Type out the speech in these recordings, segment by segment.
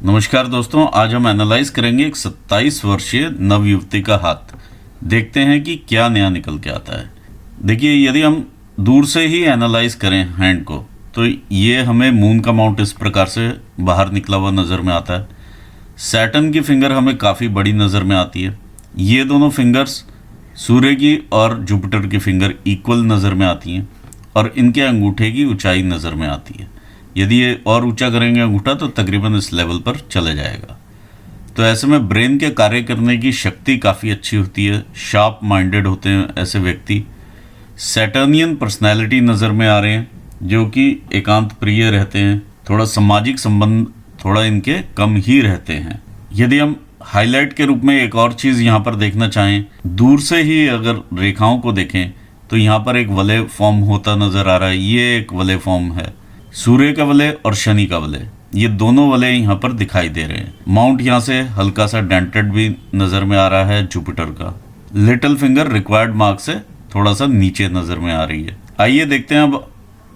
नमस्कार दोस्तों, आज हम एनालाइज करेंगे एक 27 वर्षीय नवयुवती का हाथ। देखते हैं कि क्या नया निकल के आता है। देखिए, यदि हम दूर से ही एनालाइज करें हैंड को, तो ये हमें मून का माउंट इस प्रकार से बाहर निकला हुआ नज़र में आता है। सैटर्न की फिंगर हमें काफ़ी बड़ी नज़र में आती है। ये दोनों फिंगर्स सूर्य की और जुपिटर की फिंगर इक्वल नज़र में आती हैं और इनके अंगूठे की ऊंचाई नज़र में आती है। यदि ये और ऊंचा करेंगे अंगूठा तो तकरीबन इस लेवल पर चले जाएगा। तो ऐसे में ब्रेन के कार्य करने की शक्ति काफ़ी अच्छी होती है, शार्प माइंडेड होते हैं ऐसे व्यक्ति। सैटर्नियन पर्सनैलिटी नज़र में आ रहे हैं, जो कि एकांत प्रिय रहते हैं, थोड़ा सामाजिक संबंध थोड़ा इनके कम ही रहते हैं। यदि हम हाईलाइट के रूप में एक और चीज़ यहाँ पर देखना चाहें, दूर से ही अगर रेखाओं को देखें तो यहाँ पर एक वलय फॉर्म होता नज़र आ रहा है। ये एक वलय फॉर्म है, सूर्य का वलय और शनि का वलय, ये दोनों वलय यहाँ पर दिखाई दे रहे हैं। माउंट यहाँ से हल्का सा डेंटेड भी नज़र में आ रहा है जुपिटर का। लिटिल फिंगर रिक्वायर्ड मार्क से थोड़ा सा नीचे नज़र में आ रही है। आइए देखते हैं, अब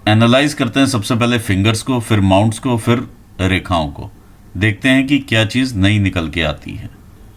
एनालाइज करते हैं सबसे पहले फिंगर्स को, फिर माउंट्स को, फिर रेखाओं को। देखते हैं कि क्या चीज़ नई निकल के आती है।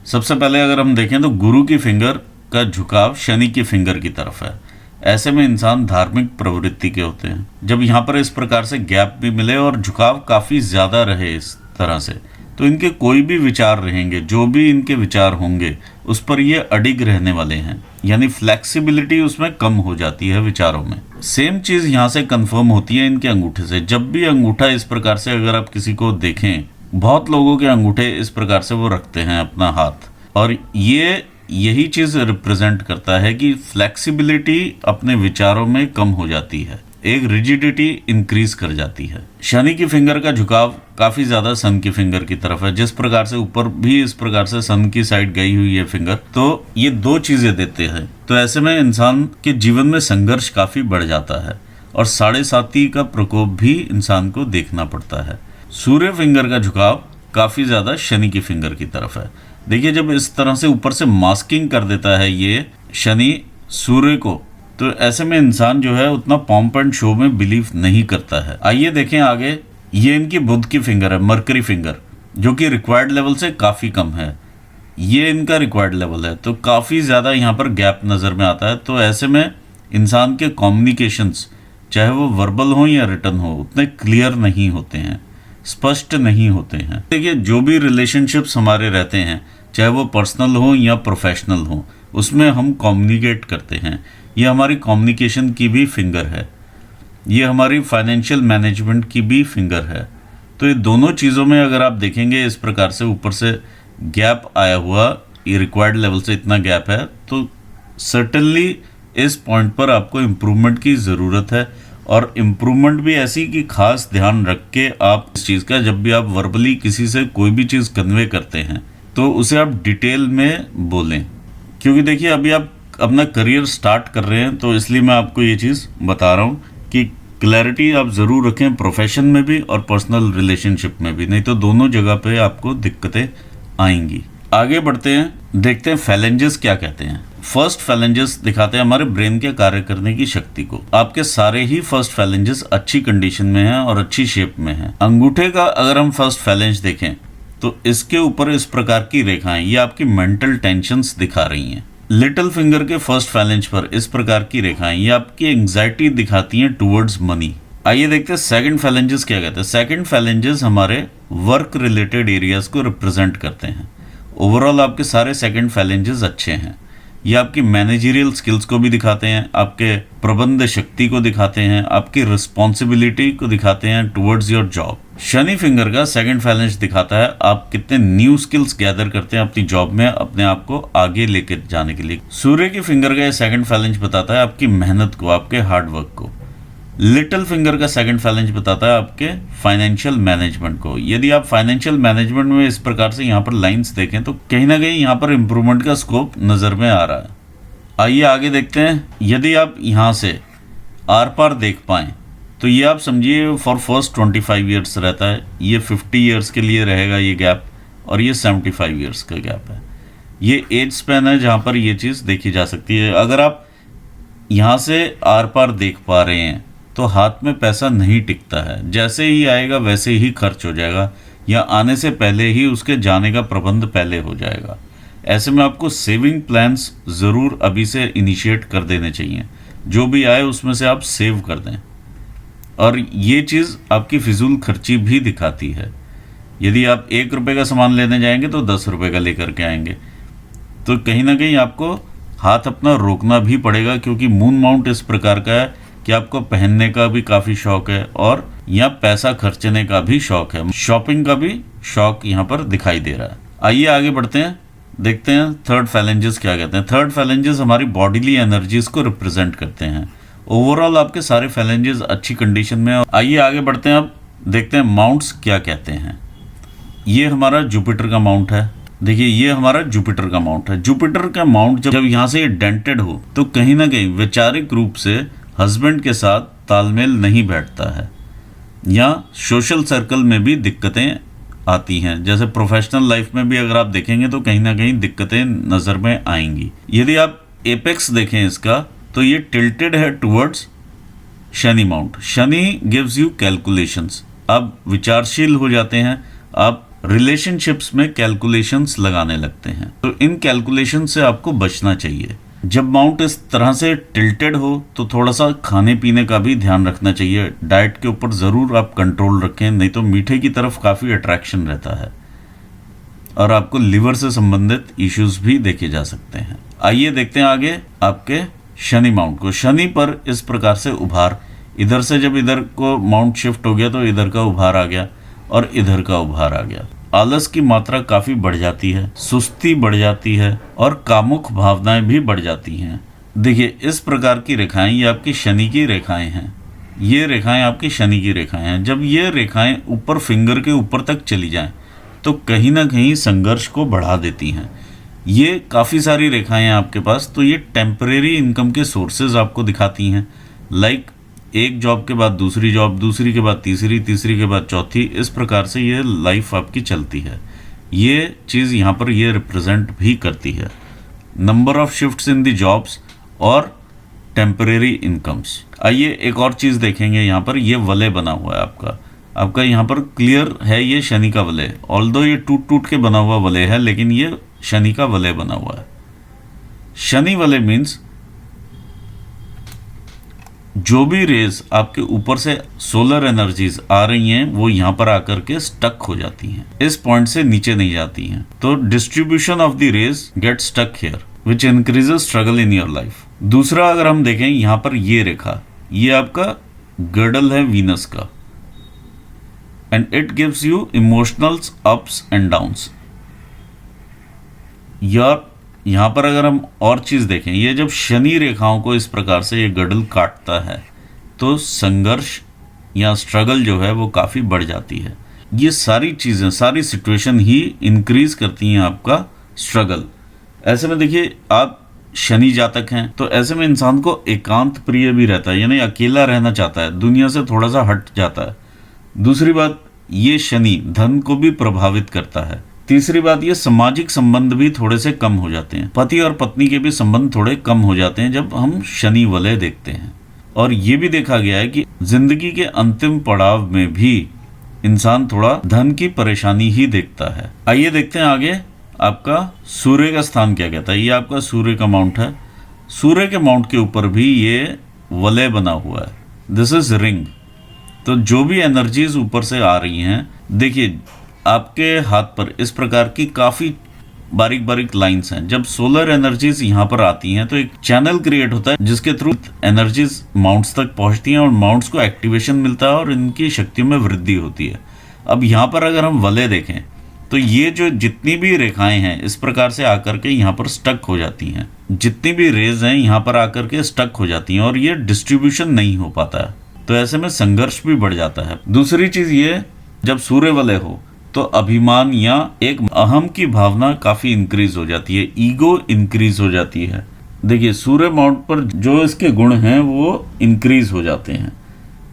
सबसे पहले अगर हम देखें तो गुरु की फिंगर का झुकाव शनि की फिंगर की तरफ है। ऐसे में इंसान धार्मिक प्रवृत्ति के होते हैं। जब यहाँ पर इस प्रकार से गैप भी मिले और झुकाव काफ़ी ज़्यादा रहे इस तरह से, तो इनके कोई भी विचार रहेंगे, जो भी इनके विचार होंगे उस पर ये अडिग रहने वाले हैं, यानी फ्लेक्सिबिलिटी उसमें कम हो जाती है विचारों में। सेम चीज़ यहाँ से कंफर्म होती है इनके अंगूठे से। जब भी अंगूठा इस प्रकार से अगर आप किसी को देखें, बहुत लोगों के अंगूठे इस प्रकार से वो रखते हैं अपना हाथ, और ये यही चीज़ रिप्रेजेंट करता है कि फ्लेक्सिबिलिटी अपने विचारों में कम हो जाती है, एक रिजिडिटी इंक्रीज कर जाती है। शनि की फिंगर का झुकाव काफ़ी ज़्यादा सन की फिंगर की तरफ है। जिस प्रकार से ऊपर भी इस प्रकार से सन की साइड गई हुई है फिंगर, तो ये दो चीज़ें देते हैं। तो ऐसे में इंसान के जीवन में संघर्ष काफ़ी बढ़ जाता है और 7.5 का प्रकोप भी इंसान को देखना पड़ता है। सूर्य फिंगर का झुकाव काफ़ी ज़्यादा शनि की फिंगर की तरफ है। देखिए, जब इस तरह से ऊपर से मास्किंग कर देता है ये शनि सूर्य को, तो ऐसे में इंसान जो है उतना पॉम्प एंड शो में बिलीव नहीं करता है। आइए देखें आगे, ये इनकी बुध की फिंगर है, मरकरी फिंगर, जो कि रिक्वायर्ड लेवल से काफ़ी कम है। ये इनका रिक्वायर्ड लेवल है, तो काफ़ी ज़्यादा यहाँ पर गैप नज़र में आता है। तो ऐसे में इंसान के कम्युनिकेशंस, चाहे वो वर्बल हो या रिटर्न हो, उतने क्लियर नहीं होते हैं, स्पष्ट नहीं होते हैं। देखिए, जो भी रिलेशनशिप्स हमारे रहते हैं, चाहे वो पर्सनल हो या प्रोफेशनल हो, उसमें हम कम्युनिकेट करते हैं। ये हमारी कम्युनिकेशन की भी फिंगर है, ये हमारी फाइनेंशियल मैनेजमेंट की भी फिंगर है। तो ये दोनों चीज़ों में अगर आप देखेंगे इस प्रकार से ऊपर से गैप आया हुआ, ये रिक्वायर्ड लेवल से इतना गैप है, तो सर्टेनली इस पॉइंट पर आपको इम्प्रूवमेंट की ज़रूरत है। और इम्प्रूवमेंट भी ऐसी कि खास ध्यान रख के आप इस चीज़ का, जब भी आप वर्बली किसी से कोई भी चीज़ कन्वे करते हैं तो उसे आप डिटेल में बोलें। क्योंकि देखिए, अभी आप अपना करियर स्टार्ट कर रहे हैं, तो इसलिए मैं आपको ये चीज़ बता रहा हूँ कि क्लैरिटी आप ज़रूर रखें, प्रोफेशन में भी और पर्सनल रिलेशनशिप में भी, नहीं तो दोनों जगह पे आपको दिक्कतें आएंगी। आगे बढ़ते हैं, देखते हैं फैलेंजेस क्या कहते हैं। फर्स्ट फैलेंजेस दिखाते हैं हमारे ब्रेन के कार्य करने की शक्ति को। आपके सारे ही फर्स्ट फैलेंजेस अच्छी कंडीशन में हैं और अच्छी शेप में हैं। अंगूठे का अगर हम फर्स्ट फैलेंज देखें तो इसके ऊपर इस प्रकार की रेखाएं, ये आपकी मेंटल टेंशन्स दिखा रही हैं। लिटिल फिंगर के फर्स्ट फैलेंज पर इस प्रकार की रेखाएं, ये आपकी एंग्जाइटी दिखाती हैं टुवर्ड्स मनी। आइए देखते हैं सेकंड फैलेंजेस क्या कहते हैं। सेकंड फैलेंजेस हमारे वर्क रिलेटेड एरियाज को रिप्रेजेंट करते हैं। ओवरऑल आपके सारे सेकंड फैलेंजेस अच्छे हैं। ये आपकी मैनेजरियल स्किल्स को भी दिखाते हैं, आपके प्रबंध शक्ति को दिखाते हैं, आपकी रिस्पॉन्सिबिलिटी को दिखाते हैं towards your job. Shani finger का सेकंड फैलेंज दिखाता है आप कितने न्यू स्किल्स गैदर करते हैं अपनी जॉब में, अपने आप को आगे लेकर जाने के लिए। सूर्य की फिंगर का सेकंड फैलेंज बताता है आपकी मेहनत को, आपके हार्डवर्क को। लिटिल फिंगर का सेकंड फैलेंज बताता है आपके फाइनेंशियल मैनेजमेंट को। यदि आप फाइनेंशियल मैनेजमेंट में इस प्रकार से यहाँ पर लाइंस देखें तो कहीं ना कहीं यहाँ पर इम्प्रूवमेंट का स्कोप नज़र में आ रहा है। आइए आगे देखते हैं। यदि आप यहाँ से आर पार देख पाएँ तो ये आप समझिए फॉर फर्स्ट 25 ईयर्स रहता है, ये 50 ईयर्स के लिए रहेगा ये गैप, और ये 75 ईयर्स का गैप है। ये एज स्पैन है जहाँ पर ये चीज़ देखी जा सकती है। अगर आप यहाँ से आर पार देख पा रहे हैं तो हाथ में पैसा नहीं टिकता है, जैसे ही आएगा वैसे ही खर्च हो जाएगा। या आने से पहले ही उसके जाने का प्रबंध पहले हो जाएगा। ऐसे में आपको सेविंग प्लान्स ज़रूर अभी से इनिशिएट कर देने चाहिए। जो भी आए उसमें से आप सेव कर दें। और ये चीज़ आपकी फिजूल खर्ची भी दिखाती है। यदि आप 1 रुपये का सामान लेने जाएंगे तो 10 रुपये का लेकर के आएंगे, तो कहीं ना कहीं आपको हाथ अपना रोकना भी पड़ेगा, क्योंकि मून माउंट इस प्रकार का है कि आपको पहनने का भी काफ़ी शौक है और यहाँ पैसा खर्चने का भी शौक है, शॉपिंग का भी शौक यहाँ पर दिखाई दे रहा है। आइए आगे बढ़ते हैं, देखते हैं थर्ड फैलेंजेस क्या कहते हैं। थर्ड फैलेंजेस हमारी बॉडीली एनर्जीज को रिप्रेजेंट करते हैं। ओवरऑल आपके सारे फैलेंजेस अच्छी कंडीशन में हैं। आइए आगे बढ़ते हैं, अब देखते हैं माउंट्स क्या कहते हैं। ये हमारा जुपिटर का माउंट है। देखिए ये हमारा जुपिटर का माउंट है। जुपिटर का माउंट जब यहाँ से ये डेंटेड हो तो कहीं ना कहीं वैचारिक रूप से हस्बैंड के साथ तालमेल नहीं बैठता है, या सोशल सर्कल में भी दिक्कतें आती हैं। जैसे प्रोफेशनल लाइफ में भी अगर आप देखेंगे तो कहीं ना कहीं दिक्कतें नज़र में आएंगी। यदि आप एपेक्स देखें इसका तो ये टिल्टेड है towards Shani mount. Shani gives you calculations. आप विचारशील हो जाते हैं, आप रिलेशनशिप्स में कैलकुलेशंस लगाने लगते हैं, तो इन कैलकुलेशन से आपको बचना चाहिए। जब माउंट इस तरह से टिल्टेड हो तो थोड़ा सा खाने पीने का भी ध्यान रखना चाहिए। डाइट के ऊपर ज़रूर आप कंट्रोल रखें, नहीं तो मीठे की तरफ काफ़ी अट्रैक्शन रहता है और आपको लिवर से संबंधित इश्यूज भी देखे जा सकते हैं। आइए देखते हैं आगे आपके शनि माउंट को। शनि पर इस प्रकार से उभार, इधर से जब इधर को माउंट शिफ्ट हो गया तो इधर का उभार आ गया और इधर का उभार आ गया। आलस की मात्रा काफ़ी बढ़ जाती है, सुस्ती बढ़ जाती है और कामुक भावनाएं भी बढ़ जाती हैं। देखिए इस प्रकार की रेखाएं ये आपकी शनि की रेखाएं हैं। ये रेखाएं आपकी शनि की रेखाएं हैं। जब ये रेखाएं ऊपर फिंगर के ऊपर तक चली जाएं तो कहीं ना कहीं संघर्ष को बढ़ा देती हैं। ये काफ़ी सारी रेखाएं हैं आपके पास, तो ये टेम्परेरी इनकम के सोर्सेज आपको दिखाती हैं। लाइक एक जॉब के बाद दूसरी जॉब, दूसरी के बाद तीसरी, तीसरी के बाद चौथी, इस प्रकार से ये लाइफ आपकी चलती है। ये चीज़ यहाँ पर ये रिप्रेजेंट भी करती है number of shifts in the jobs और टेम्परेरी इनकम्स। आइए एक और चीज़ देखेंगे। यहाँ पर ये वलय बना हुआ है आपका यहाँ पर क्लियर है, ये शनि का वलय। ऑल्दो ये टूट टूट के बना हुआ वलय है, लेकिन ये शनि का वलय बना हुआ है। शनि वलय मीन्स जो भी रेज आपके ऊपर से सोलर एनर्जीज आ रही हैं वो यहाँ पर आकर के स्टक हो जाती हैं, इस पॉइंट से नीचे नहीं जाती हैं। तो distribution of the rays get stuck here which increases struggle in your life. दूसरा अगर हम देखें यहाँ पर ये रेखा, ये आपका गर्डल है वीनस का, and it gives you emotional ups and downs. यार यहाँ पर अगर हम और चीज़ देखें, ये जब शनि रेखाओं को इस प्रकार से ये गडल काटता है तो संघर्ष या स्ट्रगल जो है वो काफ़ी बढ़ जाती है। ये सारी चीज़ें, सारी सिचुएशन ही इंक्रीज करती हैं आपका स्ट्रगल। ऐसे में देखिए आप शनि जातक हैं तो ऐसे में इंसान को एकांत प्रिय भी रहता है, यानी अकेला रहना चाहता है, दुनिया से थोड़ा सा हट जाता है। दूसरी बात, ये शनि धन को भी प्रभावित करता है। तीसरी बात, ये सामाजिक संबंध भी थोड़े से कम हो जाते हैं। पति और पत्नी के भी संबंध थोड़े कम हो जाते हैं जब हम शनि वलय देखते हैं। और ये भी देखा गया है कि जिंदगी के अंतिम पड़ाव में भी इंसान थोड़ा धन की परेशानी ही देखता है। आइए देखते हैं आगे आपका सूर्य का स्थान क्या कहता है। ये आपका सूर्य का माउंट है। सूर्य के माउंट के ऊपर भी ये वलय बना हुआ है, दिस इज रिंग। तो जो भी एनर्जीज ऊपर से आ रही हैं, देखिए आपके हाथ पर इस प्रकार की काफ़ी बारीक बारीक लाइंस हैं। जब सोलर एनर्जीज यहाँ पर आती हैं तो एक चैनल क्रिएट होता है जिसके थ्रू एनर्जीज माउंट्स तक पहुँचती हैं और माउंट्स को एक्टिवेशन मिलता है और इनकी शक्तियों में वृद्धि होती है। अब यहाँ पर अगर हम वलय देखें तो ये जो जितनी भी रेखाएं हैं इस प्रकार से आकर के यहाँ पर स्टक हो जाती हैं, जितनी भी रेज हैं यहाँ पर आकर के स्टक हो जाती हैं और ये डिस्ट्रीब्यूशन नहीं हो पाता है। तो ऐसे में संघर्ष भी बढ़ जाता है। दूसरी चीज़ ये, जब सूर्य वलय हो तो अभिमान या एक अहम की भावना काफ़ी इंक्रीज हो जाती है, ईगो इंक्रीज हो जाती है। देखिए सूर्य माउंट पर जो इसके गुण हैं वो इंक्रीज हो जाते हैं।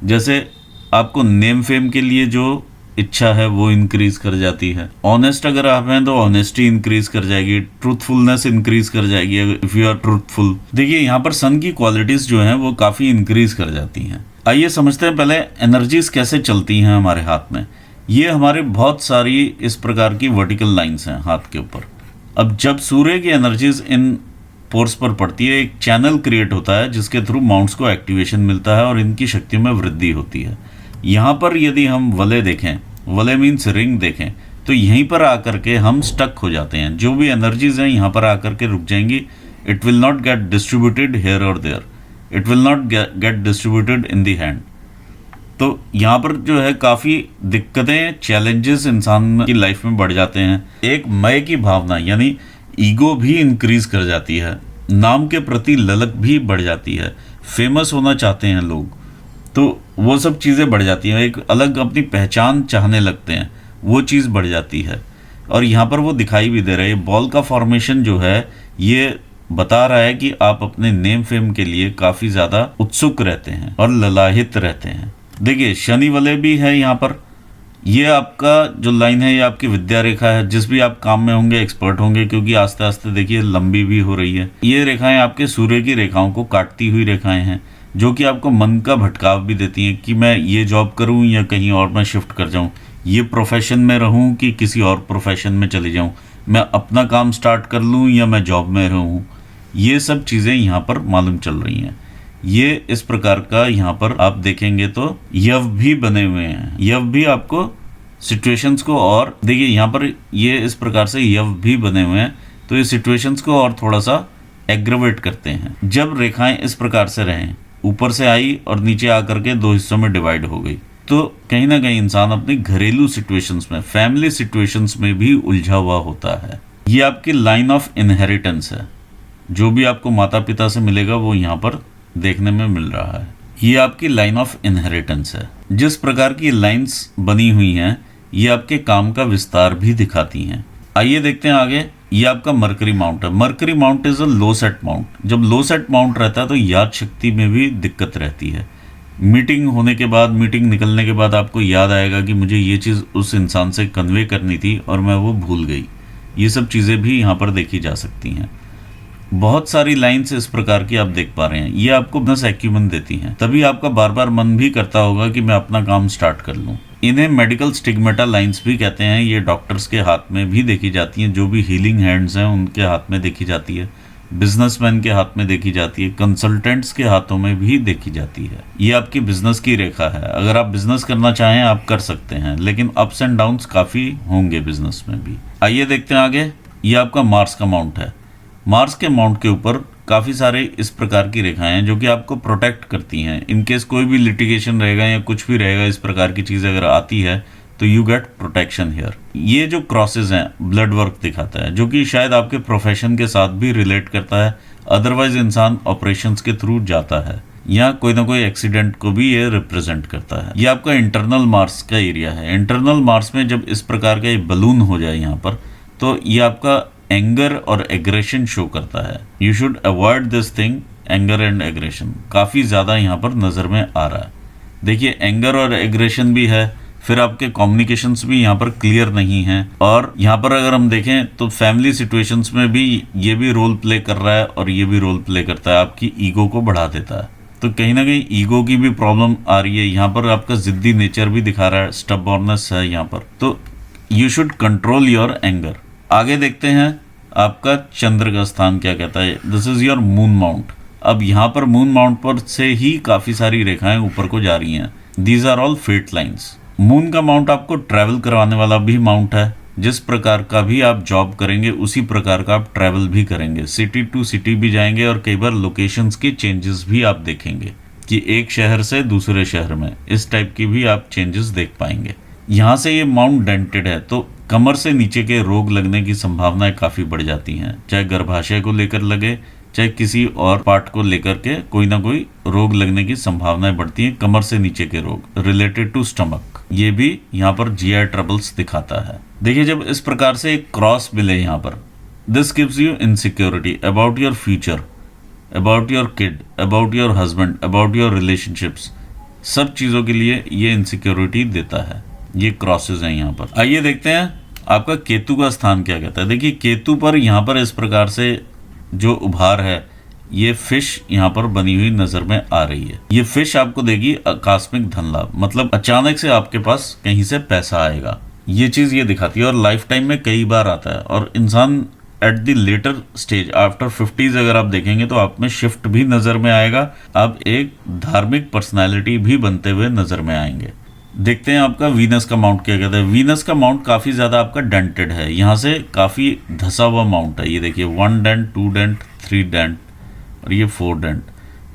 जैसे आपको नेम फेम के लिए जो इच्छा है वो इंक्रीज कर जाती है। ऑनेस्ट अगर आप हैं तो ऑनेस्टी इंक्रीज कर जाएगी, ट्रूथफुलनेस इंक्रीज कर जाएगी इफ यू आर ट्रूथफुल। देखिए यहाँ पर सन की क्वालिटीज जो हैं वो काफ़ी इंक्रीज कर जाती हैं। आइए समझते हैं पहले एनर्जीज कैसे चलती हैं हमारे हाथ में। ये हमारे बहुत सारी इस प्रकार की वर्टिकल लाइंस हैं हाथ के ऊपर। अब जब सूर्य की एनर्जीज इन पोर्स पर पड़ती है, एक चैनल क्रिएट होता है जिसके थ्रू माउंट्स को एक्टिवेशन मिलता है और इनकी शक्तियों में वृद्धि होती है। यहाँ पर यदि हम वलय देखें, वलय मीन्स रिंग देखें, तो यहीं पर आकर के हम स्टक हो जाते हैं। जो भी एनर्जीज हैं यहाँ पर आकर के रुक जाएंगी। It will not get distributed here और there, it will not get distributed in the hand. तो यहाँ पर जो है काफ़ी दिक्कतें, चैलेंजेस इंसान की लाइफ में बढ़ जाते हैं। एक मैं की भावना यानी ईगो भी इंक्रीज कर जाती है, नाम के प्रति ललक भी बढ़ जाती है, फेमस होना चाहते हैं लोग, तो वो सब चीज़ें बढ़ जाती हैं। एक अलग अपनी पहचान चाहने लगते हैं, वो चीज़ बढ़ जाती है। और यहाँ पर वो दिखाई भी दे रहा है, बॉल का फॉर्मेशन जो है ये बता रहा है कि आप अपने नेम फेम के लिए काफ़ी ज़्यादा उत्सुक रहते हैं और ललाहित रहते हैं। देखिए शनि वलय भी है यहाँ पर। ये आपका जो लाइन है ये आपकी विद्या रेखा है, जिस भी आप काम में होंगे एक्सपर्ट होंगे, क्योंकि आस्ते आस्ते देखिए लंबी भी हो रही है। ये रेखाएं आपके सूर्य की रेखाओं को काटती हुई रेखाएं हैं, जो कि आपको मन का भटकाव भी देती हैं कि मैं ये जॉब करूं या कहीं और मैं शिफ्ट कर जाऊं, ये प्रोफेशन में रहूं कि किसी और प्रोफेशन में चले जाऊं, मैं अपना काम स्टार्ट कर लूं या मैं जॉब में रहूं। ये सब चीज़ें यहाँ पर मालूम चल रही हैं। ये इस प्रकार का यहाँ पर आप देखेंगे तो यव भी बने हुए हैं। यव भी आपको सिचुएशंस को, और देखिए यहाँ पर ये इस प्रकार से यव भी बने हुए हैं, तो ये सिचुएशंस को और थोड़ा सा एग्रेवेट करते हैं। जब रेखाएं इस प्रकार से रहें, ऊपर से आई और नीचे आकर के दो हिस्सों में डिवाइड हो गई, तो कहीं ना कहीं इंसान अपनी घरेलू सिचुएशंस में, फैमिली सिचुएशंस में भी उलझा हुआ होता है। ये आपकी लाइन ऑफ इनहेरिटेंस है, जो भी आपको माता पिता से मिलेगा वो यहाँ पर देखने में मिल रहा है। ये आपकी लाइन ऑफ इनहेरिटेंस है। जिस प्रकार की लाइंस बनी हुई हैं ये आपके काम का विस्तार भी दिखाती हैं। आइए देखते हैं आगे। ये आपका मरकरी माउंट है। Mercury mount is a low set mount. जब लो सेट माउंट रहता है तो याद शक्ति में भी दिक्कत रहती है। मीटिंग होने के बाद, मीटिंग निकलने के बाद आपको याद आएगा कि मुझे ये चीज़ उस इंसान से कन्वे करनी थी और मैं वो भूल गई। ये सब चीज़ें भी यहाँ पर देखी जा सकती हैं। बहुत सारी लाइन्स इस प्रकार की आप देख पा रहे हैं। ये आपको बिजनेस एक्यूमेंट देती हैं, तभी आपका बार बार मन भी करता होगा कि मैं अपना काम स्टार्ट कर लूँ। इन्हें मेडिकल स्टिग्मेटा लाइंस भी कहते हैं। ये डॉक्टर्स के हाथ में भी देखी जाती हैं, जो भी हीलिंग हैंड्स हैं उनके हाथ में देखी जाती है, बिजनेसमैन के हाथ में देखी जाती है, कंसल्टेंट्स के हाथों में भी देखी जाती है। ये आपकी बिजनेस की रेखा है। अगर आप बिजनेस करना चाहें आप कर सकते हैं, लेकिन अप्स एंड डाउन्स काफ़ी होंगे बिजनेस में भी। आइए देखते हैं आगे। ये आपका मार्स का माउंट है। मार्स के माउंट के ऊपर काफ़ी सारे इस प्रकार की रेखाएं हैं जो कि आपको प्रोटेक्ट करती हैं। इनकेस कोई भी लिटिगेशन रहेगा या कुछ भी रहेगा, इस प्रकार की चीज़ अगर आती है तो यू गेट प्रोटेक्शन हियर। ये जो क्रॉसेज हैं ब्लड वर्क दिखाता है, जो कि शायद आपके प्रोफेशन के साथ भी रिलेट करता है। अदरवाइज इंसान ऑपरेशंस के थ्रू जाता है या कोई ना कोई एक्सीडेंट को भी ये रिप्रेजेंट करता है। ये आपका इंटरनल मार्स का एरिया है। इंटरनल मार्स में जब इस प्रकार का ये बलून हो जाए यहाँ पर, तो ये आपका एंगर और एग्रेशन शो करता है। You should avoid this thing, anger and aggression काफ़ी ज़्यादा यहाँ पर नज़र में आ रहा है। देखिए एंगर और एग्रेशन भी है, फिर आपके कम्युनिकेशंस भी यहाँ पर क्लियर नहीं हैं, और यहाँ पर अगर हम देखें तो फैमिली सिचुएशंस में भी ये भी रोल प्ले कर रहा है और ये भी रोल प्ले करता है, आपकी ईगो को बढ़ा देता है। तो कहीं ना कहीं ईगो की भी प्रॉब्लम आ रही है। यहाँ पर आपका ज़िद्दी नेचर भी दिखा रहा है, स्टबॉर्ननेस है यहाँ पर। तो you should control your anger. आगे देखते हैं आपका चंद्र का स्थान क्या कहता है। This is your moon mount. अब यहाँ पर मून माउंट पर से ही काफ़ी सारी रेखाएं ऊपर को जा रही हैं। These are all fate lines. Moon का माउंट आपको ट्रैवल करवाने वाला भी माउंट है। जिस प्रकार का भी आप जॉब करेंगे उसी प्रकार का आप ट्रैवल भी करेंगे, सिटी टू सिटी भी जाएंगे, और कई बार लोकेशंस के चेंजेस भी आप देखेंगे कि एक शहर से दूसरे शहर में, इस टाइप की भी आप चेंजेस देख पाएंगे। यहाँ से ये माउंट डेंटेड है तो कमर से नीचे के रोग लगने की संभावनाएं काफ़ी बढ़ जाती हैं, चाहे गर्भाशय को लेकर लगे, चाहे किसी और पार्ट को लेकर के कोई ना कोई रोग लगने की संभावनाएं बढ़ती हैं। कमर से नीचे के रोग रिलेटेड टू स्टमक, ये भी यहाँ पर जीआई ट्रबल्स दिखाता है। देखिए जब इस प्रकार से एक क्रॉस मिले यहाँ पर, this gives you insecurity about your future, about your kid, about your husband, about your relationships, सब चीज़ों के लिए ये इनसिक्योरिटी देता है। ये क्रॉसेज हैं यहाँ पर। आइए देखते हैं आपका केतु का स्थान क्या कहता है। देखिए केतु पर यहाँ पर इस प्रकार से जो उभार है ये फिश यहाँ पर बनी हुई नजर में आ रही है। ये फिश आपको देगी आकस्मिक धन लाभ, मतलब अचानक से आपके पास कहीं से पैसा आएगा, ये चीज ये दिखाती है। और लाइफ टाइम में कई बार आता है। और इंसान at the later stage after 50s अगर आप देखेंगे तो आप में शिफ्ट भी नजर में आएगा, आप एक धार्मिक पर्सनैलिटी भी बनते हुए नजर में आएंगे। देखते हैं आपका वीनस का माउंट क्या कहता है। वीनस का माउंट काफी ज्यादा आपका डेंटेड है, यहाँ से काफी धसा हुआ माउंट है। ये देखिए 1 डेंट, 2 डेंट, 3 डेंट और ये 4 डेंट।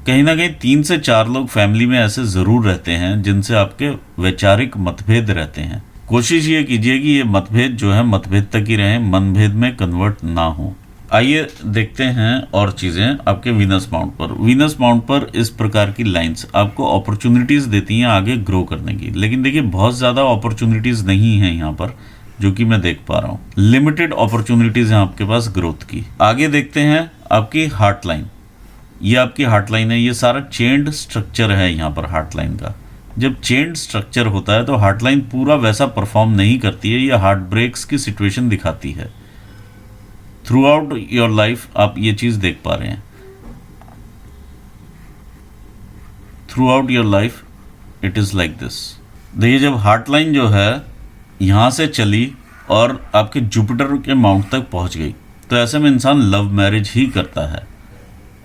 कहीं ना कहीं 3 से 4 लोग फैमिली में ऐसे जरूर रहते हैं जिनसे आपके वैचारिक मतभेद रहते हैं। कोशिश ये कीजिए कि ये मतभेद जो है मतभेद तक ही रहें, मनभेद में कन्वर्ट ना हो। आइए देखते हैं और चीज़ें आपके वीनस माउंट पर। वीनस माउंट पर इस प्रकार की लाइंस आपको अपॉर्चुनिटीज़ देती हैं आगे ग्रो करने की, लेकिन देखिए बहुत ज़्यादा अपॉर्चुनिटीज़ नहीं हैं यहाँ पर जो कि मैं देख पा रहा हूँ। लिमिटेड अपॉर्चुनिटीज़ हैं आपके पास ग्रोथ की। आगे देखते हैं आपकी हार्ट लाइन। ये आपकी हार्ट लाइन है, ये सारा चेन्ड स्ट्रक्चर है यहाँ पर हार्ट लाइन का। जब चेन्ड स्ट्रक्चर होता है तो हार्ट लाइन पूरा वैसा परफॉर्म नहीं करती है, ये हार्ट ब्रेक्स की सिचुएशन दिखाती है। थ्रू आउट योर लाइफ आप ये चीज़ देख पा रहे हैं। Through out your life it is like this. देखिए जब हार्ट लाइन जो है यहाँ से चली और आपके जुपिटर के माउंट तक पहुँच गई, तो ऐसे में इंसान लव मैरिज ही करता है।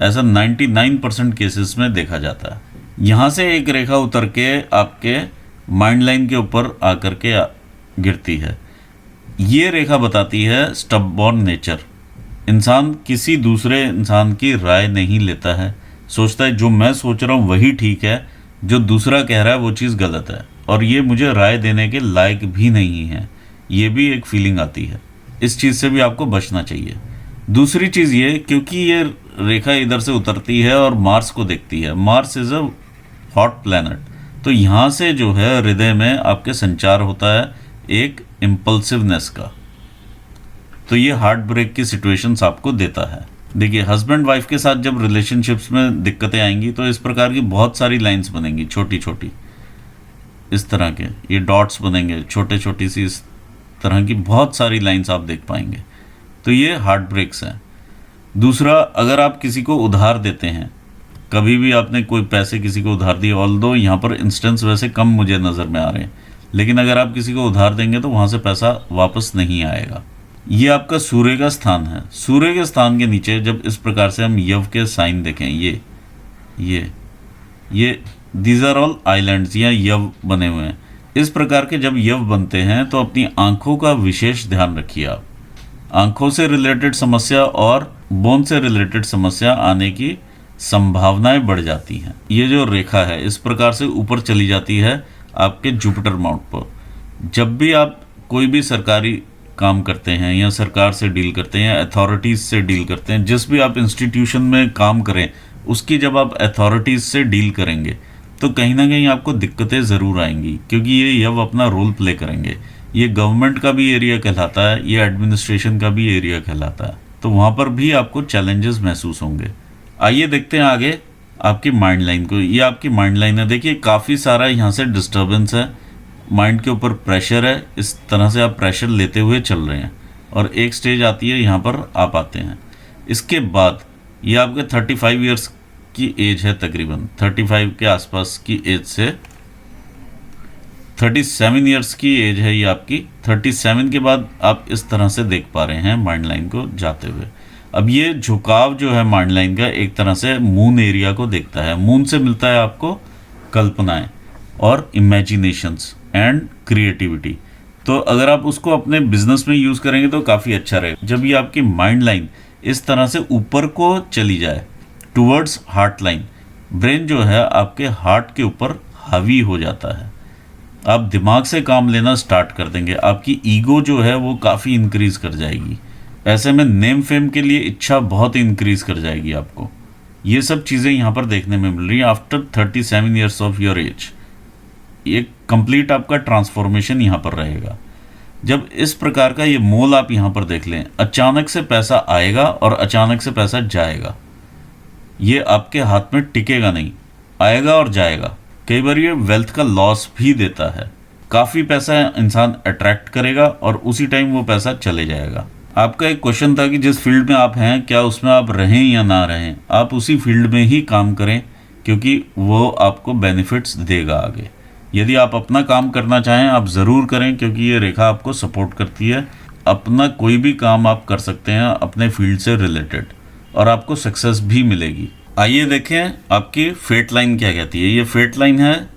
ऐसा 99% केसेस में देखा जाता है। यहाँ से एक रेखा उतर के आपके माइंड लाइन के ऊपर आकर के गिरती है। ये रेखा बताती है स्टबबॉर्न नेचर। इंसान किसी दूसरे इंसान की राय नहीं लेता है, सोचता है जो मैं सोच रहा हूँ वही ठीक है, जो दूसरा कह रहा है वो चीज़ गलत है और ये मुझे राय देने के लायक भी नहीं है। ये भी एक फीलिंग आती है। इस चीज़ से भी आपको बचना चाहिए। दूसरी चीज़ ये, क्योंकि ये रेखा इधर से उतरती है और मार्स को देखती है, Mars is a hot planet, तो यहाँ से जो है हृदय में आपके संचार होता है एक इम्पल्सिवनेस का। तो ये हार्ट ब्रेक की सिचुएशंस आपको देता है। देखिए हस्बैंड वाइफ के साथ जब रिलेशनशिप्स में दिक्कतें आएंगी तो इस प्रकार की बहुत सारी लाइंस बनेंगी, छोटी छोटी इस तरह के ये डॉट्स बनेंगे, छोटे छोटी सी इस तरह की बहुत सारी लाइंस आप देख पाएंगे। तो ये हार्ट ब्रेक्स हैं। दूसरा, अगर आप किसी को उधार देते हैं, कभी भी आपने कोई पैसे किसी को उधार दिए, ऑल्दो यहाँ पर इंस्टेंस वैसे कम मुझे नज़र में आ रहे हैं, लेकिन अगर आप किसी को उधार देंगे तो वहाँ से पैसा वापस नहीं आएगा। ये आपका सूर्य का स्थान है। सूर्य के स्थान के नीचे जब इस प्रकार से हम यव के साइन देखें, ये दीज आर ऑल आइलैंड्स या यव बने हुए हैं। इस प्रकार के जब यव बनते हैं तो अपनी आंखों का विशेष ध्यान रखिए। आप आंखों से रिलेटेड समस्या और बोन से रिलेटेड समस्या आने की संभावनाएं बढ़ जाती हैं। ये जो रेखा है इस प्रकार से ऊपर चली जाती है आपके जुपिटर माउंट पर। जब भी आप कोई भी सरकारी काम करते हैं या सरकार से डील करते हैं या अथॉरिटीज़ से डील करते हैं, जिस भी आप इंस्टीट्यूशन में काम करें उसकी जब आप अथॉरिटीज़ से डील करेंगे तो कहीं ना कहीं आपको दिक्कतें ज़रूर आएंगी, क्योंकि ये यव अपना रोल प्ले करेंगे। ये गवर्नमेंट का भी एरिया कहलाता है, ये एडमिनिस्ट्रेशन का भी एरिया कहलाता है, तो वहाँ पर भी आपको चैलेंजेस महसूस होंगे। आइए देखते हैं आगे आपकी माइंड लाइन को। ये आपकी माइंड लाइन है। देखिए काफ़ी सारा यहाँ से डिस्टर्बेंस है, माइंड के ऊपर प्रेशर है, इस तरह से आप प्रेशर लेते हुए चल रहे हैं और एक स्टेज आती है यहाँ पर आप आते हैं। इसके बाद ये आपके 35 ईयर्स की एज है, तकरीबन 35 के आसपास की एज से 37 ईयर्स की एज है ये आपकी। 37 के बाद आप इस तरह से देख पा रहे हैं माइंड लाइन को जाते हुए। अब ये झुकाव जो है माइंड लाइन का एक तरह से मून एरिया को देखता है। मून से मिलता है आपको कल्पनाएं और इमेजिनेशंस एंड क्रिएटिविटी। तो अगर आप उसको अपने बिजनेस में यूज़ करेंगे तो काफ़ी अच्छा रहेगा। जब ये आपकी माइंड लाइन इस तरह से ऊपर को चली जाए टूवर्ड्स हार्ट लाइन, ब्रेन जो है आपके हार्ट के ऊपर हावी हो जाता है। आप दिमाग से काम लेना स्टार्ट कर देंगे, आपकी ईगो जो है वो काफ़ी इंक्रीज कर जाएगी। ऐसे में नेम फेम के लिए इच्छा बहुत इंक्रीज कर जाएगी आपको। ये सब चीज़ें यहाँ पर देखने में मिल रही हैं after 37 years of your age. ये कंप्लीट आपका ट्रांसफॉर्मेशन यहाँ पर रहेगा। जब इस प्रकार का ये मोल आप यहाँ पर देख लें, अचानक से पैसा आएगा और अचानक से पैसा जाएगा। ये आपके हाथ में टिकेगा नहीं, आएगा और जाएगा। कई बार ये वेल्थ का लॉस भी देता है। काफ़ी पैसा इंसान अट्रैक्ट करेगा और उसी टाइम वो पैसा चले जाएगा। आपका एक क्वेश्चन था कि जिस फील्ड में आप हैं क्या उसमें आप रहें या ना रहें, आप उसी फील्ड में ही काम करें क्योंकि वो आपको बेनिफिट्स देगा आगे। यदि आप अपना काम करना चाहें आप ज़रूर करें क्योंकि ये रेखा आपको सपोर्ट करती है। अपना कोई भी काम आप कर सकते हैं अपने फील्ड से रिलेटेड और आपको सक्सेस भी मिलेगी। आइए देखें आपकी फेट लाइन क्या कहती है। ये फेट लाइन है,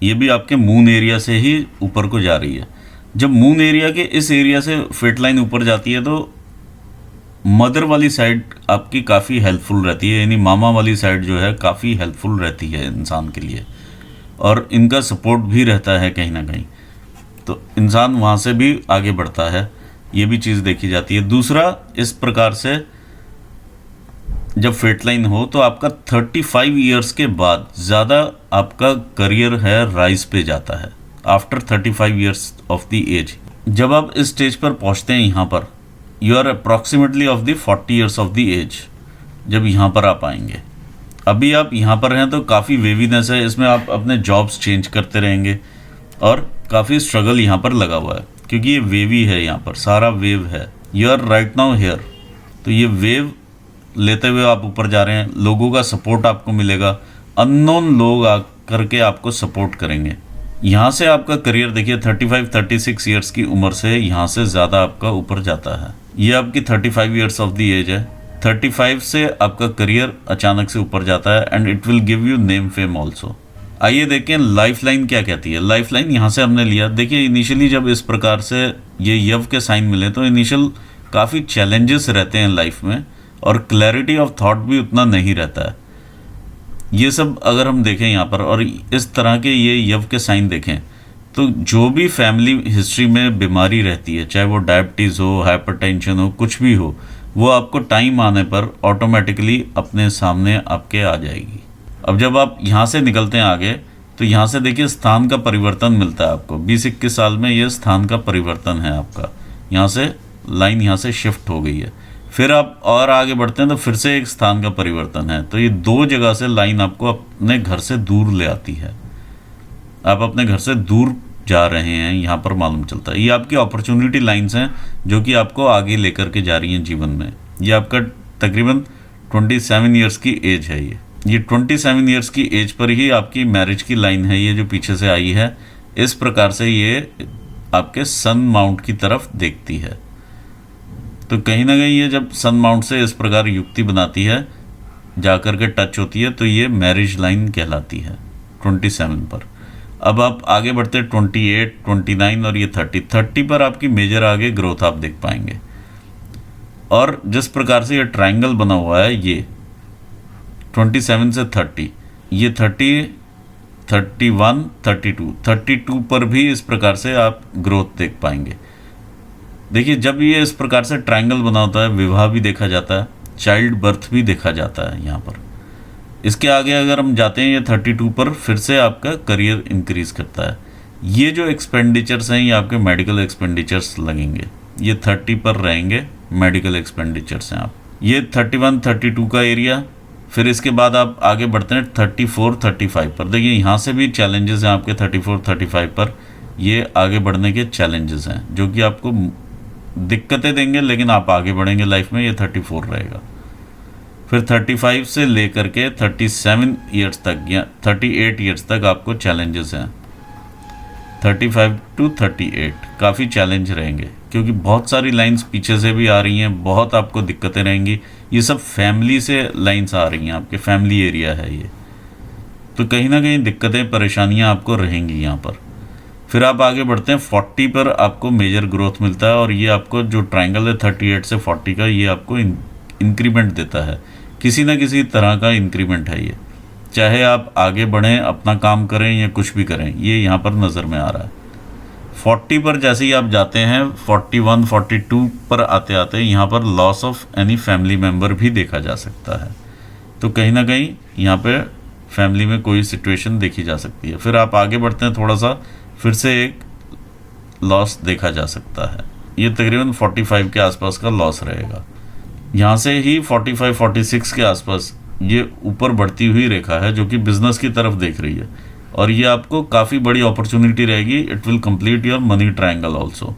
ये भी आपके मून एरिया से ही ऊपर को जा रही है। जब मून एरिया के इस एरिया से फेट लाइन ऊपर जाती है तो मदर वाली साइड आपकी काफ़ी हेल्पफुल रहती है, यानी मामा वाली साइड जो है काफ़ी हेल्पफुल रहती है इंसान के लिए और इनका सपोर्ट भी रहता है कहीं ना कहीं, तो इंसान वहाँ से भी आगे बढ़ता है। ये भी चीज़ देखी जाती है। दूसरा, इस प्रकार से जब फेट लाइन हो तो आपका 35 ईयर्स के बाद ज़्यादा आपका करियर है राइज पे जाता है। After 35 years of the age जब आप इस स्टेज पर पहुंचते हैं, यहाँ पर you are approximately of the 40 years of the age, जब यहाँ पर आप आएंगे। अभी आप यहाँ पर हैं तो काफ़ी वेवीनेस है, इसमें आप अपने जॉब्स चेंज करते रहेंगे और काफ़ी स्ट्रगल यहाँ पर लगा हुआ है क्योंकि ये वेवी है, यहाँ पर सारा वेव है। You are right now here, तो ये वेव लेते हुए आप ऊपर जा रहे हैं। लोगों का सपोर्ट आपको मिलेगा, अननोन लोग आ करके आपको सपोर्ट करेंगे। यहाँ से आपका करियर देखिए 35-36 ईयर्स की उम्र से यहाँ से ज़्यादा आपका ऊपर जाता है। ये आपकी 35 ईयर्स ऑफ द एज है। 35 से आपका करियर अचानक से ऊपर जाता है and it will give you name fame also. आइए देखें लाइफ लाइन क्या कहती है। लाइफ लाइन यहाँ से हमने लिया। देखिए इनिशियली जब इस प्रकार से ये यव के साइन मिले तो इनिशियल काफ़ी चैलेंजेस रहते हैं लाइफ में और क्लैरिटी ऑफ थॉट भी उतना नहीं रहता है। ये सब अगर हम देखें यहाँ पर और इस तरह के ये यव के साइन देखें तो जो भी फैमिली हिस्ट्री में बीमारी रहती है, चाहे वो डायबिटीज़ हो, हाइपरटेंशन हो, कुछ भी हो, वो आपको टाइम आने पर ऑटोमेटिकली अपने सामने आपके आ जाएगी। अब जब आप यहाँ से निकलते हैं आगे तो यहाँ से देखिए स्थान का परिवर्तन मिलता है आपको। 20-21 साल में ये स्थान का परिवर्तन है आपका। यहाँ से लाइन यहाँ से शिफ्ट हो गई है। फिर आप और आगे बढ़ते हैं तो फिर से एक स्थान का परिवर्तन है। तो ये दो जगह से लाइन आपको अपने घर से दूर ले आती है। आप अपने घर से दूर जा रहे हैं, यहाँ पर मालूम चलता है। ये आपकी अपॉर्चुनिटी लाइंस हैं जो कि आपको आगे लेकर के जा रही हैं जीवन में। ये आपका तकरीबन 27 ईयर्स की एज है। ये 27 ईयर्स की एज पर ही आपकी मैरिज की लाइन है, ये जो पीछे से आई है। इस प्रकार से ये आपके सन माउंट की तरफ देखती है। तो कहीं ना कहीं ये जब सन माउंट से इस प्रकार युक्ति बनाती है, जा कर के टच होती है, तो ये मैरिज लाइन कहलाती है 27 पर। अब आप आगे बढ़ते 28, 29 और ये 30 पर आपकी मेजर आगे ग्रोथ आप देख पाएंगे। और जिस प्रकार से ये ट्रायंगल बना हुआ है, ये 27 से 30, ये 30, 31, 32 पर भी इस प्रकार से आप ग्रोथ देख पाएंगे। देखिए जब ये इस प्रकार से ट्रायंगल बना होता है, विवाह भी देखा जाता है, चाइल्ड बर्थ भी देखा जाता है यहाँ पर। इसके आगे अगर हम जाते हैं ये 32 पर, फिर से आपका करियर इंक्रीज करता है। ये जो एक्सपेंडिचर्स हैं ये आपके मेडिकल एक्सपेंडिचर्स लगेंगे। ये 30 पर रहेंगे, मेडिकल एक्सपेंडिचर्स हैं आप। ये 31, 32 का एरिया। फिर इसके बाद आप आगे बढ़ते हैं 34, 35 पर। देखिए यहाँ से भी चैलेंजेस हैं आपके 34, 35 पर। ये आगे बढ़ने के चैलेंजेस हैं जो कि आपको दिक्कतें देंगे, लेकिन आप आगे बढ़ेंगे लाइफ में। ये 34 रहेगा। फिर 35 से लेकर के 37 ईयर्स तक या 38 ईयर्स तक आपको चैलेंजेस हैं। 35 to 38 काफ़ी चैलेंज रहेंगे क्योंकि बहुत सारी लाइंस पीछे से भी आ रही हैं, बहुत आपको दिक्कतें रहेंगी। ये सब फैमिली से लाइंस आ रही हैं, आपके फैमिली एरिया है ये, तो कहीं ना कहीं दिक्कतें परेशानियां आपको रहेंगी यहाँ पर। फिर आप आगे बढ़ते हैं 40 पर आपको मेजर ग्रोथ मिलता है और ये आपको जो ट्रायंगल है 38 से 40 का, ये आपको इंक्रीमेंट देता है। किसी ना किसी तरह का इंक्रीमेंट है ये, चाहे आप आगे बढ़ें, अपना काम करें या कुछ भी करें, ये यहाँ पर नज़र में आ रहा है। 40 पर जैसे ही आप जाते हैं 41, 42 पर आते आते यहाँ पर loss of any family member भी देखा जा सकता है। तो कहीं ना कहीं यहाँ पे फैमिली में कोई सिचुएशन देखी जा सकती है। फिर आप आगे बढ़ते हैं थोड़ा सा, फिर से एक लॉस देखा जा सकता है। ये तकरीबन 45 के आसपास का लॉस रहेगा। यहाँ से ही 45, 46 के आसपास ये ऊपर बढ़ती हुई रेखा है जो कि बिजनेस की तरफ देख रही है और ये आपको काफ़ी बड़ी अपॉर्चुनिटी रहेगी। It will complete your money triangle also.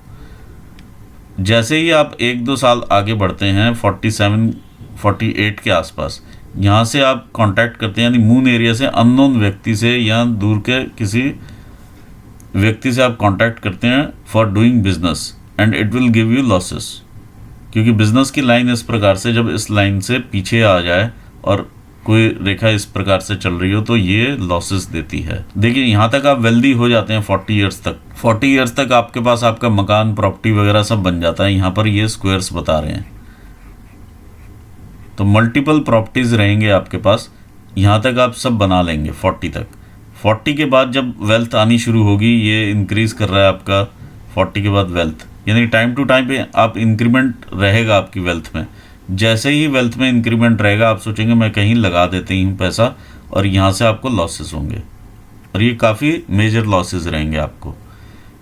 जैसे ही आप 1-2 साल आगे बढ़ते हैं 47-48 के आसपास, यहाँ से आप कांटेक्ट करते हैं, यानी मून एरिया से अननोन व्यक्ति से या दूर के किसी व्यक्ति से आप कांटेक्ट करते हैं for doing business and it will give you losses. क्योंकि बिजनेस की लाइन इस प्रकार से, जब इस लाइन से पीछे आ जाए और कोई रेखा इस प्रकार से चल रही हो तो ये लॉसेस देती है। देखिए यहाँ तक आप वेल्दी हो जाते हैं 40 ईयर्स तक। 40 ईयर्स तक आपके पास आपका मकान, प्रॉपर्टी वगैरह सब बन जाता है। यहाँ पर ये स्क्वायर्स बता रहे हैं, तो मल्टीपल प्रॉपर्टीज रहेंगे आपके पास। यहाँ तक आप सब बना लेंगे 40 तक। 40 के बाद जब वेल्थ आनी शुरू होगी, ये इंक्रीज कर रहा है आपका 40 के बाद वेल्थ, यानी टाइम टू टाइम पे आप इंक्रीमेंट रहेगा आपकी वेल्थ में। जैसे ही वेल्थ में इंक्रीमेंट रहेगा आप सोचेंगे मैं कहीं लगा देती हूँ पैसा, और यहाँ से आपको लॉसेस होंगे, और ये काफ़ी मेजर लॉसेस रहेंगे आपको।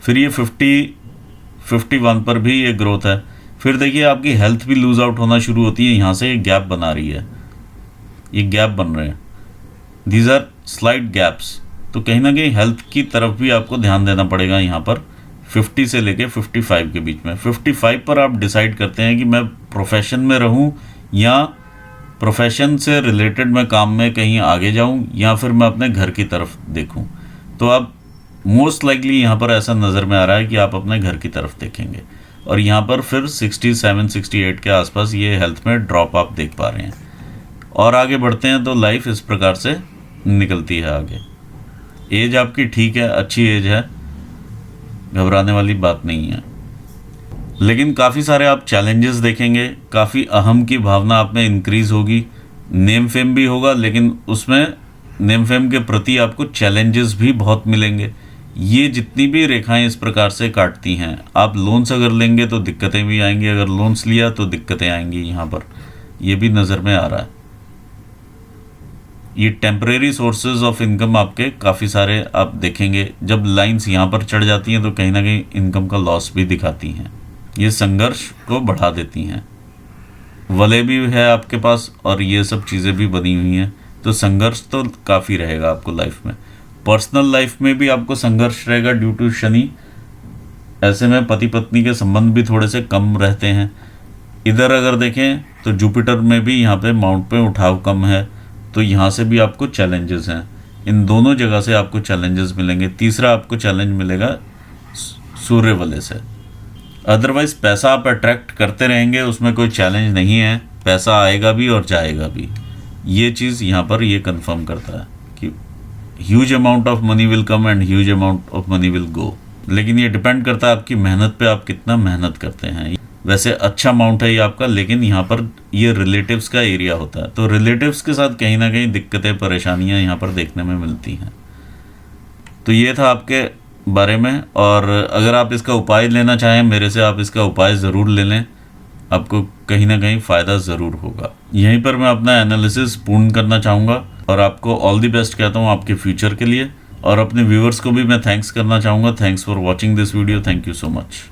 फिर ये 51 पर भी ये ग्रोथ है। फिर देखिए आपकी हेल्थ भी लूज आउट होना शुरू होती है। यहाँ से ये गैप बना रही है, ये गैप बन रहे हैं, दीज आर स्लाइड गैप्स। तो कहीं ना कहीं हेल्थ की तरफ भी आपको ध्यान देना पड़ेगा। यहाँ पर 50 से लेके 55 के बीच में, 55 पर आप डिसाइड करते हैं कि मैं प्रोफेशन में रहूं या प्रोफेशन से रिलेटेड मैं काम में कहीं आगे जाऊं, या फिर मैं अपने घर की तरफ देखूं। तो आप मोस्ट लाइकली यहाँ पर ऐसा नज़र में आ रहा है कि आप अपने घर की तरफ देखेंगे। और यहाँ पर फिर 67-68 के आसपास ये हेल्थ में ड्रॉप आप देख पा रहे हैं। और आगे बढ़ते हैं तो लाइफ इस प्रकार से निकलती है आगे। एज आपकी ठीक है, अच्छी एज है, घबराने वाली बात नहीं है। लेकिन काफ़ी सारे आप चैलेंजेस देखेंगे, काफ़ी अहम की भावना आप में इंक्रीज़ होगी। नेम फेम भी होगा, लेकिन उसमें नेम फेम के प्रति आपको चैलेंजेस भी बहुत मिलेंगे। ये जितनी भी रेखाएं इस प्रकार से काटती हैं, आप लोन्स अगर लेंगे तो दिक्कतें भी आएंगी, अगर लोन्स लिया तो दिक्कतें आएंगी। यहाँ पर ये भी नज़र में आ रहा है। ये टेम्परेरी सोर्सेज ऑफ इनकम आपके काफ़ी सारे आप देखेंगे। जब लाइंस यहाँ पर चढ़ जाती हैं तो कहीं ना कहीं इनकम का लॉस भी दिखाती हैं। ये संघर्ष को बढ़ा देती हैं। वलय भी है आपके पास और ये सब चीज़ें भी बनी हुई हैं, तो संघर्ष तो काफ़ी रहेगा आपको लाइफ में। पर्सनल लाइफ में भी आपको संघर्ष रहेगा ड्यू टू शनि। ऐसे में पति पत्नी के संबंध भी थोड़े से कम रहते हैं। इधर अगर देखें तो जुपिटर में भी यहाँ पे माउंट पे उठाव कम है, तो यहाँ से भी आपको चैलेंजेस हैं। इन दोनों जगह से आपको चैलेंजेस मिलेंगे। तीसरा आपको चैलेंज मिलेगा सूर्य वलय से। अदरवाइज पैसा आप अट्रैक्ट करते रहेंगे, उसमें कोई चैलेंज नहीं है, पैसा आएगा भी और जाएगा भी। ये चीज़ यहाँ पर ये कंफर्म करता है कि huge amount of money will come and huge amount of money will go. लेकिन ये डिपेंड करता है आपकी मेहनत पे, आप कितना मेहनत करते हैं। वैसे अच्छा अमाउंट है ये आपका, लेकिन यहाँ पर ये रिलेटिव्स का एरिया होता है, तो रिलेटिव्स के साथ कहीं ना कहीं दिक्कतें, परेशानियाँ यहाँ पर देखने में मिलती हैं। तो ये था आपके बारे में। और अगर आप इसका उपाय लेना चाहें मेरे से, आप इसका उपाय ज़रूर ले लें, आपको कहीं ना कहीं फ़ायदा ज़रूर होगा। यहीं पर मैं अपना एनालिसिस पूर्ण करना चाहूँगा और आपको ऑल द बेस्ट कहता हूँ आपके फ्यूचर के लिए। और अपने व्यूअर्स को भी मैं थैंक्स करना चाहूँगा। Thanks for watching this video. Thank you so much.